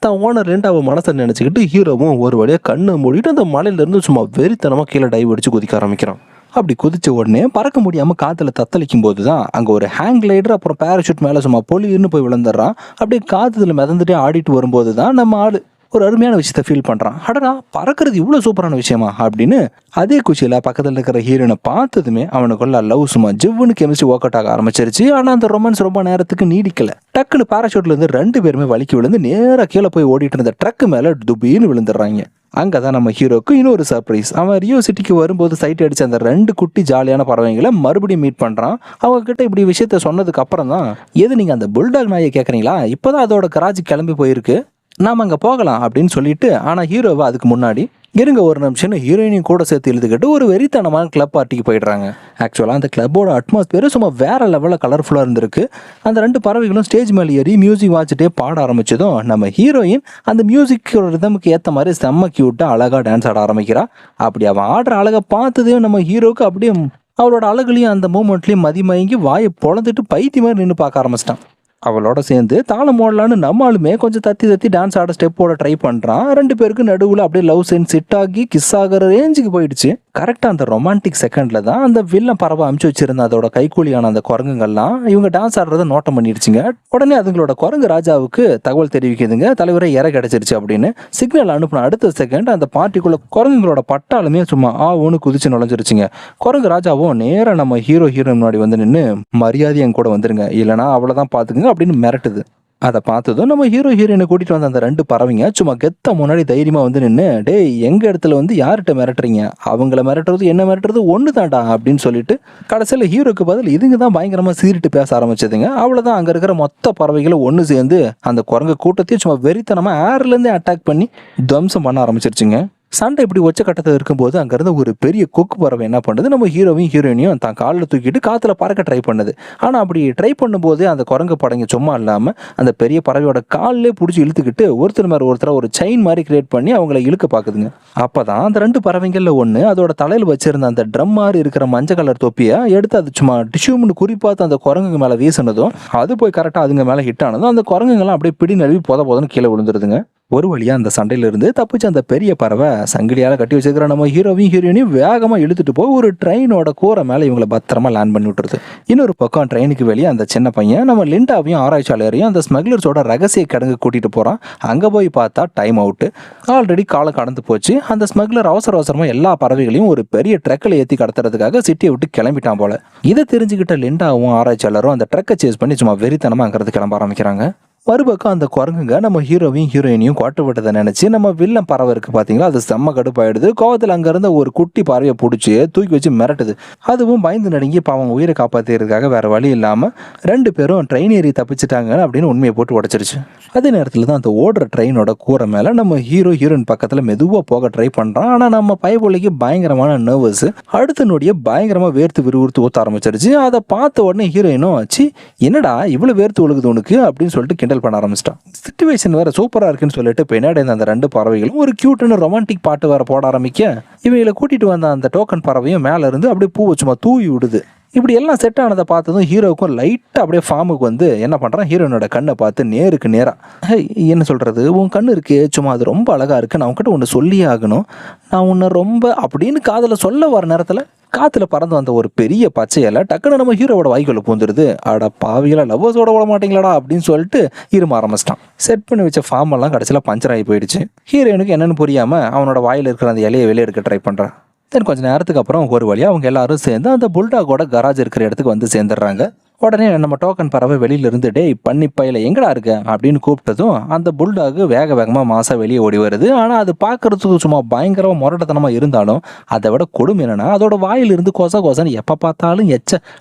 தான் ஓனர் அவன் மனசை நினச்சிக்கிட்டு ஹீரோவும் ஒரு வழியாக கண்ணை மூடிட்டு அந்த மலையிலேருந்து சும்மா வெறித்தனமாக கீழே டைவ் அடித்து குதிக்க ஆரம்பிக்கிறான். அப்படி குதிச்ச உடனே பறக்க முடியாமல் காற்றுல தத்தளிக்கும் போது தான் அங்கே ஒரு ஹேங் லைடர் அப்புறம் பேராஷூட் மேலே சும்மா பொலின்னு போய் விழுந்துடுறான். அப்படியே காற்றுல மிதந்துட்டே ஆடிட்டு வரும்போது தான் நம்ம ஆள் ஒரு அருமையான விஷயத்த ஃபீல் பண்ணுறான். அடடா, பறக்கிறது இவ்வளோ சூப்பரான விஷயமா அப்படின்னு அதே குச்சியில் பக்கத்தில் இருக்கிற ஹீரோனை பார்த்ததுமே அவனுக்குள்ள லவ் சும்மா ஜிவ்வுன்னு கெமிஸ்ட்ரி ஒர்க் அவுட் ஆக ஆரம்பிச்சிருச்சு. ஆனால் அந்த ரொமான்ஸ் ரொம்ப நேரத்துக்கு நீடிக்கல. டக்குன்னு பேராஷூட்லேருந்து 2 பேருமே வலிக்கு விழுந்து நேராக கீழே போய் ஓடிட்டு இருந்த ட்ரக்கு மேலே துபின்னு விழுந்துடுறாங்க. அங்கே தான் நம்ம ஹீரோக்கு இன்னொரு சர்ப்ரைஸ். அவன் ரியோ சிட்டிக்கு வரும்போது சைட் அடிச்ச அந்த 2 குட்டி ஜாலியான பறவைங்களை மறுபடியும் மீட் பண்ணுறான். அவங்க கிட்ட இப்படி விஷயத்த சொன்னதுக்கு அப்புறம் தான், எது நீங்கள் அந்த புல்டாக் நாயை கேட்குறீங்களா, இப்போதான் அதோட கராஜி கிளம்பி போயிருக்கு, நாம் அங்கே போகலாம் அப்படின்னு சொல்லிட்டு. ஆனால் ஹீரோவை அதுக்கு முன்னாடி இருங்க ஒரு நிமிஷம்னு ஹீரோயினையும் கூட சேர்த்து இழுத்துக்கிட்டு ஒரு வெறித்தனமான கிளப் பார்ட்டிக்கு போயிடுறாங்க. ஆக்சுவலாக அந்த கிளப்போட அட்மாஸ்பியர் சும்மா வேற லெவலில் கலர்ஃபுல்லாக இருந்திருக்கு. அந்த 2 பறவைகளும் ஸ்டேஜ் மேலே ஏறி மியூசிக் வாட்சிட்டே பாட ஆரம்பிச்சதும் நம்ம ஹீரோயின் அந்த மியூசிக்கோட ரிதமுக்கு ஏற்ற மாதிரி செம்ம கியூட்டாக அழகாக டான்ஸ் ஆட ஆரம்பிக்கிறா. அப்படி அவன் ஆடுற அழகை பார்த்ததே நம்ம ஹீரோவுக்கு அப்படியே அவளோட அழகுலையும் அந்த மூமெண்ட்லேயும் மதிமயங்கி வாயை பொழந்துட்டு பைத்தி மாதிரி நின்று பார்க்க ஆரம்பிச்சிட்டான். அவளோட சேர்ந்து தாளம் போடலான்னு நம்மளுமே கொஞ்சம் தத்தி டான்ஸ் ஆட ஸ்டெப்போட ட்ரை பண்ணுறான். 2 பேருக்கு நடுவில் அப்படியே லவ் சென்ஸ் சிட் ஆகி கிஸ் ஆகிற ரேஞ்சுக்கு போயிடுச்சு. கரெக்டாக அந்த ரொமான்டிக் செகண்டில் தான் அந்த வில்லன் பறவை அமுச்சு வச்சிருந்த அதோட கைக்கூலியான அந்த குரங்குங்கள்லாம் இவங்க டான்ஸ் ஆடுறத நோட்டம் பண்ணிடுச்சுங்க. உடனே அதுங்களோட குரங்கு ராஜாவுக்கு தகவல் தெரிவிக்குதுங்க, தலைவரை இற கிடைச்சிருச்சு அப்படின்னு. சிக்னல் அனுப்பின அடுத்த செகண்ட் அந்த பார்ட்டிக்குள்ள குரங்குங்களோட பட்டாலுமே சும்மா ஒன்று குதிச்சு நுழைஞ்சிருச்சுங்க. குரங்கு ராஜாவும் நேராக நம்ம ஹீரோயின் முன்னாடி வந்து நின்று மரியாதை என் கூட வந்துருங்க, இல்லைனா அவ்வளோதான் பார்த்துக்குங்க அப்படின்னு மிரட்டுது. அதை பார்த்ததும் நம்ம ஹீரோயினை கூட்டிட்டு வந்த அந்த 2 பறவைங்க சும்மா கெத்த முன்னாடி தைரியமா வந்து நின்று, டேய் எங்க இடத்துல வந்து யார்கிட்ட மிரட்டுறீங்க, அவங்கள மிரட்டுறது என்ன மிரட்டுறது ஒன்று தாண்டா அப்படின்னு சொல்லிட்டு கடைசியில் ஹீரோக்கு பதில் இதுங்க தான் பயங்கரமா சீரிட்டு பேச ஆரம்பிச்சதுங்க. அவ்வளோதான், அங்கே இருக்கிற மொத்த பறவைகளும் ஒன்று சேர்ந்து அந்த குரங்கு கூட்டத்தையும் சும்மா வெறித்தனமா ஏர்லேருந்தே அட்டாக் பண்ணி துவம்சம் பண்ண ஆரம்பிச்சிருச்சுங்க. சண்டை இப்படி ஒச்ச கட்டத்தில் இருக்கும்போது அங்கேருந்து ஒரு பெரிய கொக்கு பறவை என்ன பண்ணுது, நம்ம ஹீரோயினையும் தான் காலில் தூக்கிட்டு காற்றுல பறக்க ட்ரை பண்ணுது. ஆனால் அப்படி ட்ரை பண்ணும்போது அந்த குரங்கு படங்க சும்மா இல்லாமல் அந்த பெரிய பறவையோட காலிலே பிடிச்சி இழுத்துக்கிட்டு ஒருத்தர் மேலே ஒருத்தரை ஒரு செயின் மாதிரி கிரியேட் பண்ணி அவங்கள இழுக்க பார்க்குதுங்க. அப்போ தான் அந்த 2 பறவைங்களில் ஒன்று அதோட தலையில் வச்சிருந்த அந்த ட்ரம் மாதிரி இருக்கிற மஞ்சள் கலர் தொப்பியை எடுத்து அது சும்மா டிஷ்யூம்னு குறிப்பாத்து அந்த குரங்குங்க மேலே வீசினதும் அது போய் கரெக்டாக அதுங்க மேலே ஹிட் ஆனதும் அந்த குரங்குங்கெல்லாம் அப்படியே பிடி நழுவி போதன்னு கீழே விழுந்துருதுங்க. ஒரு வழியாக அந்த சண்டையிலிருந்து தப்பிச்சு அந்த பெரிய பறவை சங்கிலியால் கட்டி வச்சிருக்கிற நம்ம ஹீரோயினையும் வேகமாக இழுத்துட்டு போய் ஒரு ட்ரெயினோட கூரை மேலே இவங்களை பத்திரமா லேண்ட் பண்ணி விட்டுருது. இன்னொரு பக்கம் ட்ரெயினுக்கு வெளியே அந்த சின்ன பையன் நம்ம லிண்டாவையும் ஆராய்ச்சியாளரையும் அந்த ஸ்மக்லர்ஸோட ரகசிய கிடங்கு கூட்டிட்டு போகிறான். அங்கே போய் பார்த்தா டைம் அவுட்டு, ஆல்ரெடி காலம் கடந்து போச்சு. அந்த ஸ்மக்லர் அவசரமாக எல்லா பறவைகளையும் ஒரு பெரிய ட்ரக்கில் ஏற்றி கடத்துறதுக்காக சிட்டியை விட்டு கிளம்பிட்டான் போல. இதை தெரிஞ்சுக்கிட்ட லிண்டாவும் ஆராய்ச்சியாளரும் அந்த ட்ரக்கை சேஸ் பண்ணி சும்மா வெறித்தனமாக அங்கிறது கிளம்ப ஆரம்பிக்கிறாங்க. மறுபக்கம் அந்த குரங்குங்க நம்ம ஹீரோயினையும் கோட்டை விட்டதை நினைச்சு நம்ம வில்லன் பறவை இருக்கு பாத்தீங்களா, அது செம்ம கடுப்பாயிடுது. கோவத்தில் அங்க இருந்த ஒரு குட்டி பறவையை பிடிச்சி தூக்கி வச்சு மிரட்டுது. அதுவும் பயந்து நடுங்கி பாவம் உயிரை காப்பாத்துறதுக்காக வேற வழி இல்லாம 2 பேரும் ட்ரெயின் ஏறி தப்பிச்சிட்டாங்க அப்படின்னு உண்மையை போட்டு உடைச்சிருச்சு. அதே நேரத்தில் தான் அந்த ஓடுற ட்ரெயினோட கூரை மேல நம்ம ஹீரோயின் பக்கத்துல மெதுவா போக ட்ரை பண்றான். ஆனா நம்ம பயபொழிக்கு பயங்கரமான நர்வஸ், அடுத்த நொடிய பயங்கரமா வேர்த்து விறுவிறுத்து ஊத்த ஆரம்பிச்சிருச்சு. அதை பார்த்த உடனே ஹீரோயினும் சி என்னடா இவ்வளவு வேர்த்து ஒழுகுது உனக்கு அப்படின்னு சொல்லிட்டு கிண்டல் பண்ண ஆரம்பிச்சிட்டான். சிச்சுவேஷன் வேற சூப்பரா இருக்குன்னு சொல்லிட்டு பின்னாடி அந்த 2 பறவைகளும் ஒரு கியூட்டான ரொமான்டிக் பாட்டு வேற போட ஆரம்பிக்க இவங்களை கூட்டிட்டு வந்த அந்த டோக்கன் பறவையும் மேல இருந்து அப்படியே பூ சும்மா தூவி விடுது. இப்படி எல்லாம் செட் ஆனதை பார்த்ததும் ஹீரோவுக்கும் லைட்டாக அப்படியே ஃபார்முக்கு வந்து என்ன பண்ணுறான், ஹீரோயினோட கண்ணை பார்த்து நேருக்கு நேராக என்ன சொல்கிறது, உன் கண்ணு இருக்கே சும்மா அது ரொம்ப அழகாக இருக்குது, நான் உன்கிட்ட ஒன்று சொல்லியே ஆகணும், நான் உன்னை ரொம்ப அப்படின்னு காதில் சொல்ல வர நேரத்தில் காற்றுல பறந்து வந்த ஒரு பெரிய பச்சையில டக்குன்னு நம்ம ஹீரோவோட வாய்க்குள்ள பூந்துருது. அட பாவிகளா, லவ்வர்ஸோட விட மாட்டீங்களாடா அப்படின்னு சொல்லிட்டு இரும ஆரம்பிச்சிட்டான். செட் பண்ணி வச்ச ஃபார்ம் எல்லாம் கடைசியில் பஞ்சர் ஆகி போயிடுச்சு. ஹீரோயினுக்கு என்னன்னு புரியாமல் அவனோட வாயில் இருக்கிற அந்த இலையை வெளியே எடுக்க ட்ரை பண்ணுறான். தென் கொஞ்சம் நேரத்துக்கு அப்புறம் ஒரு வழியாக அவங்க எல்லாரும் சேர்ந்து அந்த புல்டாகோட கராஜ் இருக்கிற இடத்துக்கு வந்து சேர்ந்துடுறாங்க. உடனே நம்ம டோக்கன் பறவை வெளியிலிருந்து டேய் பன்னிப்பையில எங்கடா இருக்க அப்படின்னு கூப்பிட்டதும் அந்த புல்டாகு வேகமாக மாசா வெளியே ஓடி வருது. ஆனால் அது பார்க்கறதுக்கு சும்மா பயங்கரமாக முரட்டத்தனமாக இருந்தாலும் அதை விட கொடுமை என்னன்னா அதோட வாயிலிருந்து கொசன்னு எப்போ பார்த்தாலும்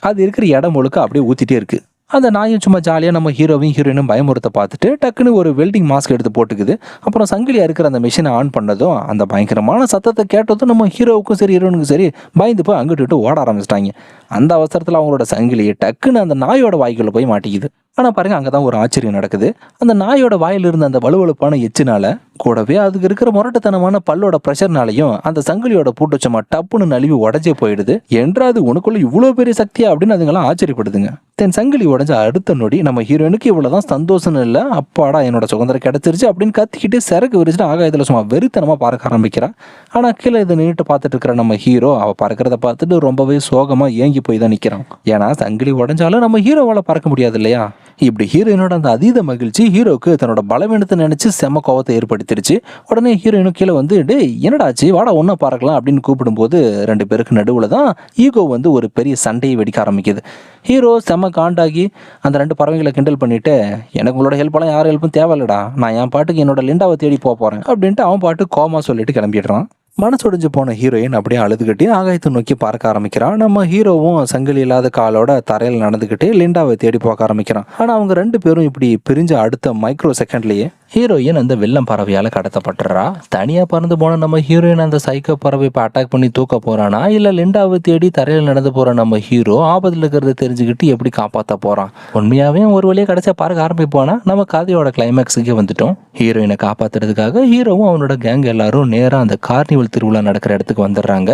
அது இருக்கிற இடம் முழுக்க அப்படியே ஊற்றிட்டே இருக்கு. அந்த நாயும் சும்மா ஜாலியாக நம்ம ஹீரோவையும் ஹீரோயினும் பயமுறுத்த பார்த்துட்டு டக்குன்னு ஒரு வெல்டிங் மாஸ்க் எடுத்து போட்டுக்குது. அப்புறம் சங்கிலியாக இருக்கிற அந்த மிஷினை ஆன் பண்ணதும் அந்த பயங்கரமான சத்தத்தை கேட்டதும் நம்ம ஹீரோவுக்கும் சரி ஹீரோனுக்கும் சரி பயந்து போய் அங்கிட்டு ஓட ஆரம்பிச்சிட்டாங்க. அந்த அவசரத்தில் அவங்களோட சங்கிலியை டக்குன்னு அந்த நாயோட வாய்க்குள்ள போய் மாட்டிக்குது. ஆனால் பாருங்க, அங்கே தான் ஒரு ஆச்சரியம் நடக்குது. அந்த நாயோட வாயில் இருந்த அந்த வலுவழுப்பான எச்சினால கூடவே அதுக்கு இருக்கிற முரட்டுத்தனமான பல்லோட ப்ரெஷர்னாலையும் அந்த சங்கிலியோட பூட்டு சும்மா டப்புன்னு நழுவி உடஞ்சே போயிடுது. என்றாது உனக்குள்ள இவ்வளோ பெரிய சக்தியா அப்படின்னு அதுங்கெல்லாம் ஆச்சரியப்படுதுங்க. தென் சங்கிலி உடஞ்ச அடுத்த நொடி நம்ம ஹீரோயினுக்கு இவ்வளவுதான் சந்தோஷம் இல்லை, அப்பாடா என்னோட சுதந்திரம் கிடைச்சிருச்சு அப்படின்னு கத்திக்கிட்டு சரக்கு விரிச்சுட்டு ஆகாயத்தில் சும்மா வெறித்தனமா பார்க்க ஆரம்பிக்கிறா. ஆனா கீழே இதை நின்றுட்டு பார்த்துட்டு இருக்கிற நம்ம ஹீரோ அவ பறக்கிறத பார்த்துட்டு ரொம்பவே சோகமா ஏங்கி போய் தான் நிற்கிறான். ஏன்னா சங்கிலி உடஞ்சாலும் நம்ம ஹீரோவால பறக்க முடியாது இல்லையா. இப்படி ஹீரோயினோட அந்த அதீத மகிழ்ச்சி ஹீரோக்கு தன்னோட பலவீனத்தை நினைச்சு செம கோவத்தை ஏற்படுத்திடுச்சு. உடனே ஹீரோயினும் கீழே வந்து டேய் என்னடாச்சு வாடா ஒன்னா பறக்கலாம் அப்படின்னு கூப்பிடும்போது ரெண்டு பேருக்கு நடுவில் தான் ஈகோ வந்து ஒரு பெரிய சண்டையை வெடிக்க ஆரம்பிக்குது. ஹீரோ செம காண்டாகி அந்த ரெண்டு பறவைகளை கிண்டல் பண்ணிட்டு எனக்கு உங்களோட ஹெல்ப்பெல்லாம் யார் ஹெல்ப்பும் தேவையில்லடா, நான் என் பாட்டுக்கு என்னோட லிண்டாவை தேடி போறேன் அப்படின்ட்டு அவன் பாட்டு கோமா சொல்லிட்டு கிளம்பிடுறான். மனசொடிஞ்சு போன ஹீரோயின் அப்படியே அழுதுகிட்டே ஆகாயத்தை நோக்கி பார்க்க ஆரம்பிக்கிறான். நம்ம ஹீரோவும் சங்கிலி இல்லாத காலோட தரையில் நடந்துகிட்டே லிண்டாவை தேடி போக ஆரம்பிக்கிறான். ஆனா அவங்க ரெண்டு பேரும் இப்படி பிரிஞ்ச அடுத்த மைக்ரோ செகண்ட்லயே ஹீரோயின் அந்த வெள்ளம் பறவையால கடத்தப்பட்டுறா. தனியா பறந்து போன நம்ம ஹீரோயின் அந்த சைக்கோ பறவை இப்போ அட்டாக் பண்ணி தூக்க போறானா இல்ல லிண்டாவை தேடி தரையில் நடந்து போற நம்ம ஹீரோ ஆபத்துல இருக்கிறத தெரிஞ்சுக்கிட்டு எப்படி காப்பாற்ற போறான்? உண்மையாவே ஒரு வழியா கடைசியா பார்க்க ஆரம்பிப்போனா நம்ம கதையோட கிளைமேக்ஸுக்கே வந்துட்டோம். ஹீரோயினை காப்பாத்துறதுக்காக ஹீரோவும் அவனோட கேங் எல்லாரும் நேரா அந்த கார்னிவல் திருவிழா நடக்கிற இடத்துக்கு வந்துடுறாங்க.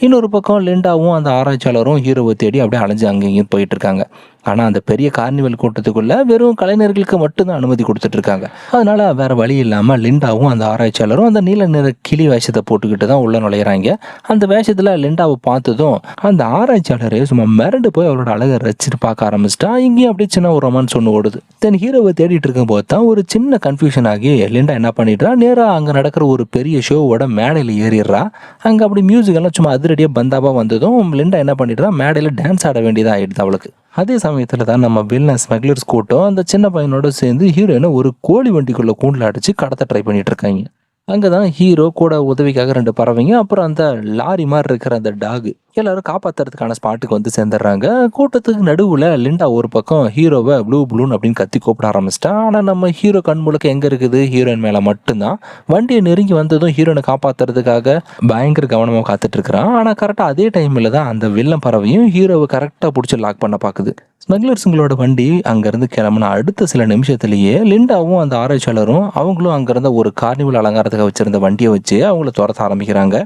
இன்னொரு பக்கம் லிண்டாவும் அந்த ஆராய்ச்சியாளரும் ஹீரோவை தேடி அப்படியே அலைஞ்சு அங்கேயும் போயிட்டு இருக்காங்க. ஆனால் அந்த பெரிய கார்னிவல் கூட்டத்துக்குள்ள வெறும் கலைஞர்களுக்கு மட்டும்தான் அனுமதி கொடுத்துட்டு இருக்காங்க. அதனால வேற வழி இல்லாமல் லிண்டாவும் அந்த ஆராய்ச்சியாளரும் அந்த நீல நிற கிளி வேஷத்தை போட்டுக்கிட்டு தான் உள்ள நுழையிறாங்க. அந்த வேஷத்தில் லிண்டாவை பார்த்ததும் அந்த ஆராய்ச்சியாளரே சும்மா மிரண்டு போய் அவளோட அழகை ரசிச்சுட்டு பார்க்க ஆரம்பிச்சிட்டா. இங்கேயும் அப்படியே சின்ன ஒரு ரொமான்ஸ் ஒன்று ஓடுது. தென் ஹீரோவை தேடிட்டு இருக்கும் போது தான் ஒரு சின்ன கன்ஃபியூஷன் ஆகி லிண்டா என்ன பண்ணிடுறா, நேராக அங்கே நடக்கிற ஒரு பெரிய ஷோவோட மேடையில் ஏறிடுறா. அங்கே அப்படி மியூசிக் எல்லாம் சும்மா அதிரடியாக பந்தாபாக வந்ததும் லிண்டா என்ன பண்ணிடுறா, மேடையில் டான்ஸ் ஆட வேண்டியதாக ஆயிடுது அவளுக்கு. அதே சமயத்தில் தான் நம்ம வில்லன் ஸ்மக்லர்ஸ் கூட்டம் அந்த சின்ன பையனோட சேர்ந்து ஹீரோயினை ஒரு கோழி வண்டிக்குள்ள கூண்டில் அடிச்சு கடத்த ட்ரை பண்ணிட்டு இருக்காங்க. அங்கே தான் ஹீரோ கூட உதவிக்காக ரெண்டு பறவைங்க அப்புறம் அந்த லாரி மாதிரி இருக்கிற அந்த டாகு எல்லாரும் காப்பாற்றுறதுக்கான ஸ்பாட்டுக்கு வந்து சேர்ந்துடுறாங்க. கூட்டத்துக்கு நடுவில் லிண்டா ஒரு பக்கம் ஹீரோவை ப்ளூன்னு அப்படின்னு கத்தி கூப்பிட ஆரம்பிச்சிட்டா. ஆனால் நம்ம ஹீரோ கண் முழுக்க எங்கே இருக்குது, ஹீரோயின் மேலே மட்டும்தான். வண்டியை நெருங்கி வந்ததும் ஹீரோனை காப்பாற்றுறதுக்காக பயங்கர கவனமாக காத்துட்டு இருக்கிறான். ஆனால் கரெக்டாக அதே டைமில் தான் அந்த வில்லன் பறவையும் ஹீரோவை கரெக்டாக பிடிச்சி லாக் பண்ண பார்க்குது. ஸ்மக்லர்ஸுங்களோட வண்டி அங்கேருந்து கிளம்புன அடுத்த சில நிமிஷத்துலேயே லிண்டாவும் அந்த ஆராய்ச்சியாளரும் அவங்களும் அங்கேருந்த ஒரு கார்னிவல் அலங்காரத்துக்கு வச்சிருந்த வண்டியை வச்சு அவங்கள துரத்த ஆரம்பிக்கிறாங்க.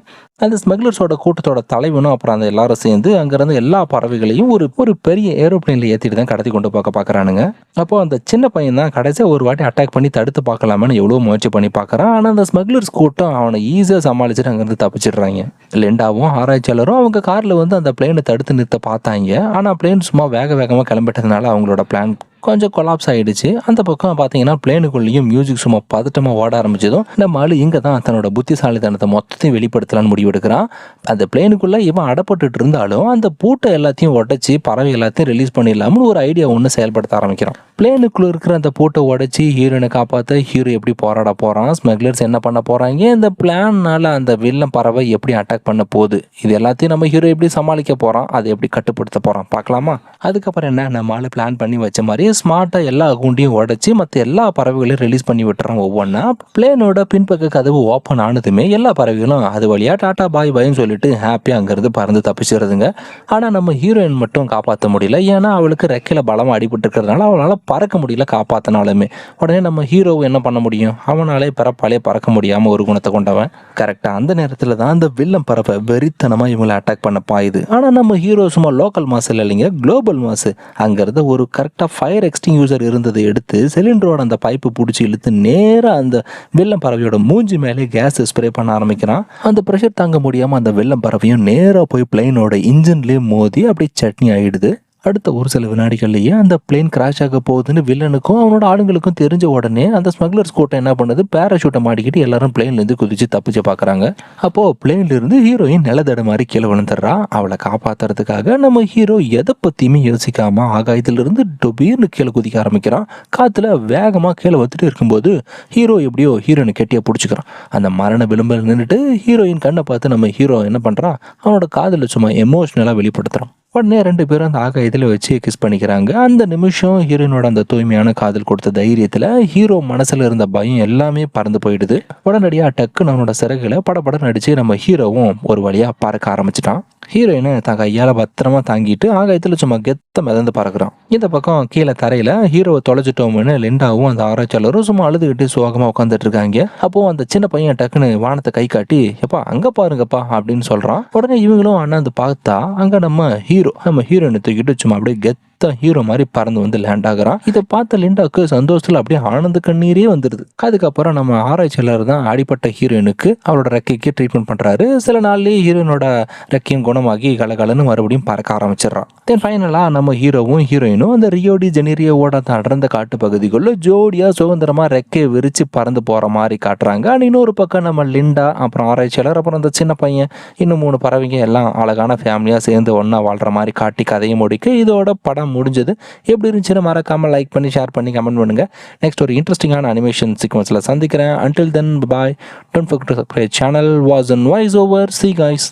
அந்த ஸ்மக்லர்ஸோட கூட்டத்தோட தலைவனும் அப்புறம் அந்த எல்லாரும் சேர்ந்து அங்கேருந்து எல்லா பறவைகளையும் ஒரு பெரிய ஏரோப்ளைனில் ஏற்றிட்டு தான் கடத்தி கொண்டு பார்க்குறானுங்க. அப்போ அந்த சின்ன பையன் தான் கடைசியாக ஒரு வாட்டி அட்டாக் பண்ணி தடுத்து பார்க்கலாமான்னு எவ்வளோ முயற்சி பண்ணி பார்க்குறான். ஆனால் அந்த ஸ்மக்லர்ஸ் கூட்டம் அவனை ஈஸியாக சமாளிச்சுட்டு அங்கேருந்து தப்பிச்சிடுறாங்க. லிண்டாவும் ஆராய்ச்சியாளரும் அவங்க காரில் வந்து அந்த பிளேனை தடுத்து நிறுத்த பார்த்தாங்க. ஆனால் பிளேன் சும்மா வேகமாக கிளம்பிட்டதுனால அவங்களோட பிளான் கொஞ்சம் கொலாப்ஸ் ஆகிடுச்சு. அந்த பக்கம் பார்த்தீங்கன்னா பிளேனுக்குள்ளேயும் மியூசிக் சும்மா பதட்டமாக ஓட ஆரம்பிச்சதும் நம்ம ஆளு இங்கே தான் தன்னோட புத்திசாலித்தனத்தை மொத்தத்தையும் வெளிப்படுத்தலான்னு முடிவெடுக்கிறான். அந்த பிளேனுக்குள்ளே இவன் அடப்பட்டு இருந்தாலும் அந்த பூட்டை எல்லாத்தையும் உடைச்சி பறவை எல்லாத்தையும் ரிலீஸ் பண்ணிடலாம்னு ஒரு ஐடியா ஒன்று செயல்படுத்த ஆரம்பிக்கிறான். பிளேனுக்குள்ளே இருக்கிற அந்த பூட்டை உடைச்சி ஹீரோனை காப்பாற்ற ஹீரோ எப்படி போராட போகிறான், ஸ்மக்லர்ஸ் என்ன பண்ண போகிறாங்க, இந்த பிளான்னால அந்த வில்லன் பறவை எப்படி அட்டாக் பண்ண போகுது, இது எல்லாத்தையும் நம்ம ஹீரோ எப்படி சமாளிக்க போகிறான், அதை எப்படி கட்டுப்படுத்த போகிறான் பார்க்கலாமா. அதுக்கப்புறம் என்ன, நம்ம ஆளு பிளான் பண்ணி வச்ச மாதிரி ஸ்மார்ட்டாக எல்லா அக்கௌண்ட்டையும் உடைச்சி மற்ற எல்லா பறவைகளையும் ரிலீஸ் பண்ணி விட்டுறான் ஒவ்வொன்றா. பிளேனோட பின்பக்க கதவு ஓப்பன் ஆனதுமே எல்லா பறவைகளும் அது வழியாக டாட்டா பாய் பாய்ன்னு சொல்லிட்டு ஹாப்பியாக அங்கேருந்து பறந்து தப்பிச்சிடுதுங்க. ஆனால் நம்ம ஹீரோயின் மட்டும் காப்பாற்ற முடியல. ஏன்னா அவளுக்கு ரெக்கையில் பலமாக அடிபட்டு இருக்கிறதுனால அவளால் பறக்க முடியல காப்பாற்றினாலுமே. உடனே நம்ம ஹீரோ என்ன பண்ண முடியும், அவனாலே பிறப்பாலே பறக்க முடியாமல் ஒரு குணத்தை கொண்டவன். கரெக்டாக அந்த நேரத்தில் தான் அந்த வில்லன் பறவை வெறித்தனமாக இவங்களை அட்டாக் பண்ண பாயுது. ஆனால் நம்ம ஹீரோ சும்மா லோக்கல் மாசு இல்லைங்க, குளோபல் மாசு. அங்கேருந்து ஒரு கரெக்டாக ஃபயர் எக்ஸ்டிங்யூசர் இருந்ததை எடுத்து சிலிண்டரோட அந்த பைப்பு பிடிச்சி இழுத்து நேராக அந்த வெள்ளம் பறவையோட மூஞ்சி மேலே கேஸ் ஸ்ப்ரே பண்ண ஆரம்பிக்கிறான். அந்த ப்ரெஷர் தாங்க முடியாமல் அந்த வெள்ளம் பறவையும் நேராக போய் பிளேனோட இன்ஜின்லேயே மோதி அப்படியே சட்னி ஆகிடுது. அடுத்த ஒரு சில வினாடிகள்லேயே அந்த பிளேன் கிராஷ் ஆக போகுதுன்னு வில்லனுக்கும் அவனோட ஆளுங்களுக்கும் தெரிஞ்ச உடனே அந்த ஸ்மக்லர்ஸ் கூட்டம் என்ன பண்ணுது, பேராஷூட்டை மாட்டிக்கிட்டு எல்லாரும் பிளேன்லேருந்து குதிச்சு தப்பிச்சு பார்க்குறாங்க. அப்போது பிளேன்லேருந்து ஹீரோயின் நிலத்தட மாதிரி கீழே விழுந்துடுறா. அவளை காப்பாற்றுறதுக்காக நம்ம ஹீரோ எதை பற்றியுமே யோசிக்காமல் ஆகாயத்திலிருந்து டொபீர்னு கீழே குதிக்க ஆரம்பிக்கிறான். காற்றுல வேகமாக கீழே வந்துட்டு இருக்கும்போது ஹீரோ எப்படியோ ஹீரோயினை கெட்டியாக பிடிச்சிக்கிறான். அந்த மரண விளிம்பில் நின்றுட்டு ஹீரோயின் கண்ணை பார்த்து நம்ம ஹீரோ என்ன பண்ணுறான், அவனோட காதலை சும்மா எமோஷ்னலாக வெளிப்படுத்துகிறான். உடனே 2 பேரும் அந்த ஆகாயத்தில் வச்சு கிஸ் பண்ணிக்கிறாங்க. அந்த நிமிஷம் ஹீரோயினோட அந்த தூய்மையான காதல் கொடுத்த தைரியத்தில் ஹீரோ மனசில் இருந்த பயம் எல்லாமே பறந்து போயிடுது. உடனடியாக டக்குன்னு அவனோட சிறகுல படபடன்னு அடிச்சு நம்ம ஹீரோவும் ஒரு வழியாக பறக்க ஆரம்பிச்சிட்டான். ஹீரோயினை தன் கையால் பத்திரமா தாங்கிட்டு ஆகாயத்தில் சும்மா கெத்த மிதந்து பறக்குறான். இந்த பக்கம் கீழே தரையில ஹீரோவை தொலைச்சிட்டோம்னு லிண்டாவும் அந்த ஆராய்ச்சியாளரும் சும்மா அழுதுகிட்டு சோகமா உட்காந்துட்டு இருக்காங்க. அப்போ அந்த சின்ன பையன் டக்குன்னு வானத்தை கை காட்டி எப்பா அங்க பாருங்கப்பா அப்படின்னு சொல்றான். உடனே இவங்களும் அண்ணாந்து பார்த்தா அங்க நம்ம ஹீரோயினை தூக்கிட்டு சும்மா அப்படியே கெத்த ஹீரோ மாதிரி பறந்து வந்து லேண்ட் ஆகுறான். இதை பார்த்த லிண்டாக்கு சந்தோஷத்துல அப்படியே ஆனந்த கண்ணீரே வந்துருது. அதுக்கப்புறம் நம்ம ஆராய்ச்சியாளர் தான் அடிப்பட்ட ஹீரோயினுக்கு அவளோட ரெக்கைக்கு ட்ரீட்மெண்ட் பண்றாரு. சில நாள்லயே ஹீரோயினோட ரெக்கையும் குணமாகி கலகலன்னு மறுபடியும் பறக்க ஆரம்பிச்சிடறான். தென் ஃபைனலா நம்ம ஹீரோவும் ஹீரோயினும் அந்த ரியோ டி ஜெனீரியோவோட அந்த அடர்ந்த காட்டு பகுதிக்குள்ள ஜோடியா சுதந்திரமா ரெக்கையை விரிச்சு பறந்து போற மாதிரி காட்டுறாங்க. இன்னொரு பக்கம் நம்ம லிண்டா, அப்புறம் ஆராய்ச்சியாளர், அப்புறம் அந்த சின்ன பையன், இன்னும் 3 பறவைங்க எல்லாம் அழகான ஃபேமிலியா சேர்ந்து ஒன்னா வாழ்ற மாதிரி காட்டி கதையை முடிக்க இதோட படம் முடிஞ்சது. எப்படி இருந்துச்சுன்னு மறக்காம லைக் பண்ணி ஷேர் பண்ணி கமெண்ட் பண்ணுங்க. நெக்ஸ்ட் ஒரு இன்ட்ரெஸ்டிங்கான அனிமேஷன் சீக்வன்ஸ்ல சந்திக்கிறேன். Until then, bye. Don't forget to subscribe channel. Was on voice over. See you guys.